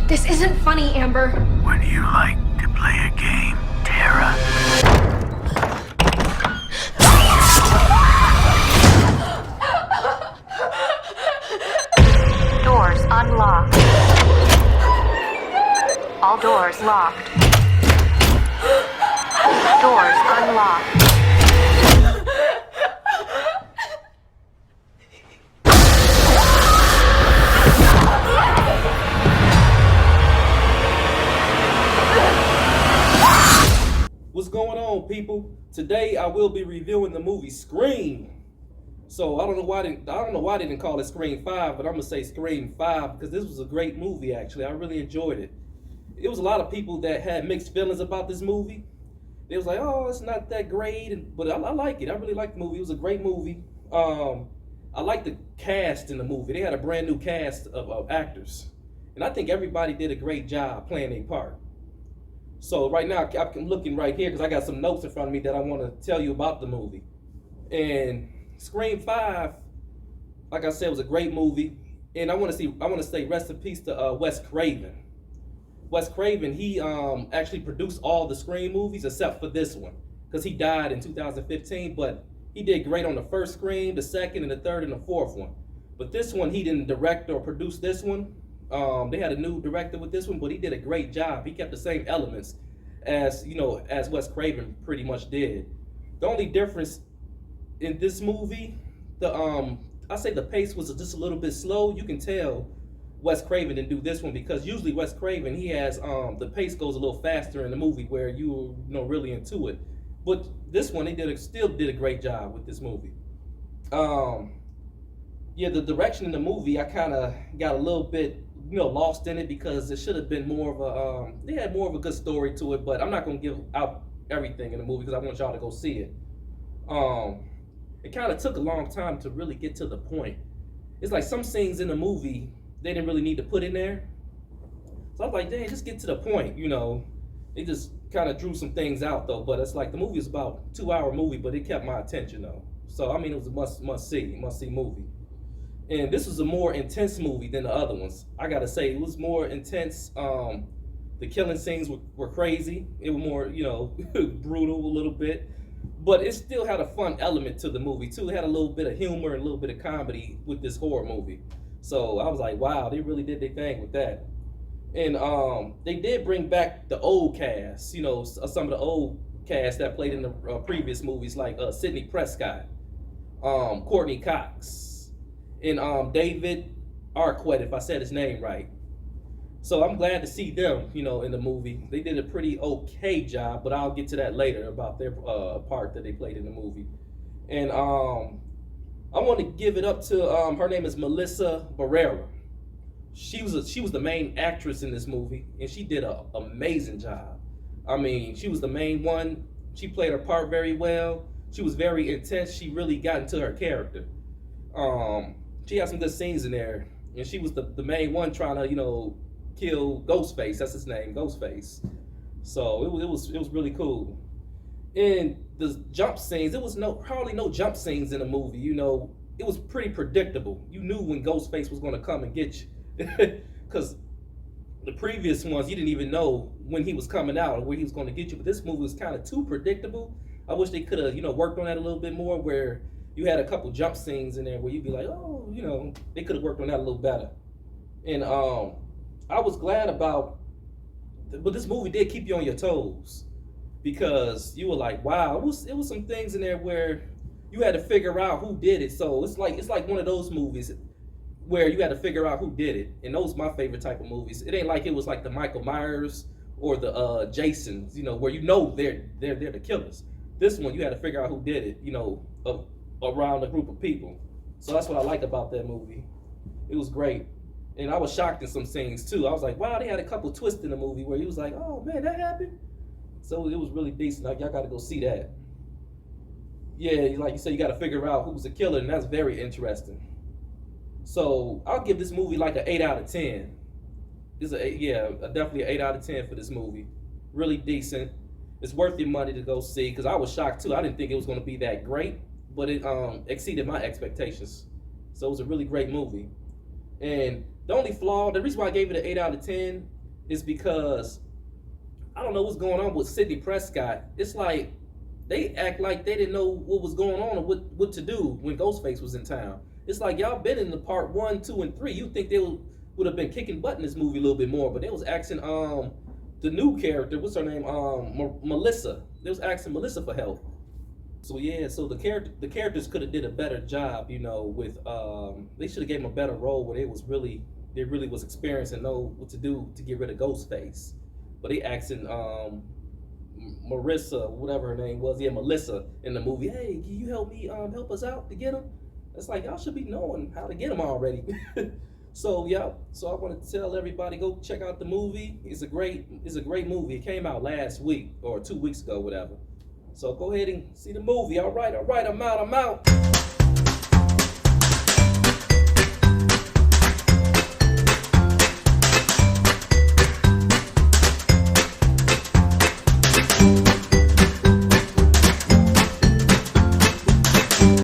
This isn't funny, Amber. Would you like to play a game, Tara? Doors unlocked. All doors locked. Doors unlocked. What's going on, people? Today I will be reviewing the movie Scream. So I don't know why they didn't call it Scream 5, but I'm gonna say Scream 5 because this was a great movie. Actually, I really enjoyed it. It was a lot of people that had mixed feelings about this movie. They was like, "Oh, it's not that great," but I like it. I really liked the movie. It was a great movie. I like the cast in the movie. They had a brand new cast of actors, and I think everybody did a great job playing their part. So right now I'm looking right here because I got some notes in front of me that I want to tell you about the movie. And Scream 5, like I said, was a great movie. And I want to say rest in peace to Wes Craven. Wes Craven, he actually produced all the Scream movies except for this one because he died in 2015. But he did great on the first Scream, the second, and the third, and the fourth one. But this one, he didn't direct or produce this one. They had a new director with this one, but he did a great job. He kept the same elements as Wes Craven pretty much did. The only difference in this movie, I say the pace was just a little bit slow. You can tell Wes Craven didn't do this one because usually Wes Craven, he has the pace goes a little faster in the movie where you really into it. But this one, they still did a great job with this movie. Yeah, the direction in the movie, I kind of got a little bit lost in it because it should have been more of a they had more of a good story to it, but I'm not going to give out everything in the movie because I want y'all to go see it. It kind of took a long time to really get to the point. It's like some scenes in the movie they didn't really need to put in there, so I was like, dang, just get to the point. They just kind of drew some things out though, but it's like the movie is about a 2-hour movie, but it kept my attention though. So I mean, it was a must see movie. And this was a more intense movie than the other ones. I gotta say, it was more intense. The killing scenes were crazy. It was more, brutal a little bit. But it still had a fun element to the movie too. It had a little bit of humor and a little bit of comedy with this horror movie. So I was like, wow, they really did their thing with that. And they did bring back the old cast, some of the old cast that played in the previous movies, like Sidney Prescott, Courtney Cox, and David Arquette, if I said his name right. So I'm glad to see them, in the movie. They did a pretty okay job, but I'll get to that later about their part that they played in the movie. And I want to give it up to her name is Melissa Barrera. She was the main actress in this movie, and she did an amazing job. I mean, she was the main one. She played her part very well. She was very intense. She really got into her character. She had some good scenes in there, and she was the main one trying to kill Ghostface. That's his name, Ghostface. So it was really cool. And the jump scenes, it was hardly no jump scenes in the movie. It was pretty predictable. You knew when Ghostface was going to come and get you, because the previous ones you didn't even know when he was coming out or where he was going to get you. But this movie was kind of too predictable. I wish they could have worked on that a little bit more, where you had a couple jump scenes in there where you'd be like, oh, they could have worked on that a little better. And I was glad but this movie did keep you on your toes because you were like, wow, it was some things in there where you had to figure out who did it. So it's like one of those movies where you had to figure out who did it. And those are my favorite type of movies. It ain't like it was like the Michael Myers or the Jasons, where they're the killers. This one you had to figure out who did it, around a group of people. So that's what I like about that movie. It was great. And I was shocked in some scenes too. I was like, wow, they had a couple twists in the movie where he was like, oh man, that happened. So it was really decent. Like, y'all gotta go see that. Yeah, like you said, you gotta figure out who's the killer, and that's very interesting. So I'll give this movie like an 8 out of 10. Definitely an 8 out of 10 for this movie. Really decent. It's worth your money to go see, because I was shocked too. I didn't think it was gonna be that great, but it exceeded my expectations. So it was a really great movie. And the only flaw, the reason why I gave it an 8 out of 10 is because I don't know what's going on with Sidney Prescott. It's like they act like they didn't know what was going on or what to do when Ghostface was in town. It's like y'all been in the part 1, 2, and 3. You think they would have been kicking butt in this movie a little bit more, but they was asking the new character, what's her name, Melissa. They was asking Melissa for help. So yeah, so the characters could have did a better job, you know, with they should have gave them a better role where they really was experienced and know what to do to get rid of Ghostface. But they asking Marissa, whatever her name was, yeah, Melissa in the movie, hey, can you help me help us out to get him? It's like y'all should be knowing how to get him already. So yeah, so I want to tell everybody, go check out the movie. It's a great movie. It came out last week or 2 weeks ago, whatever. So go ahead and see the movie. All right, I'm out.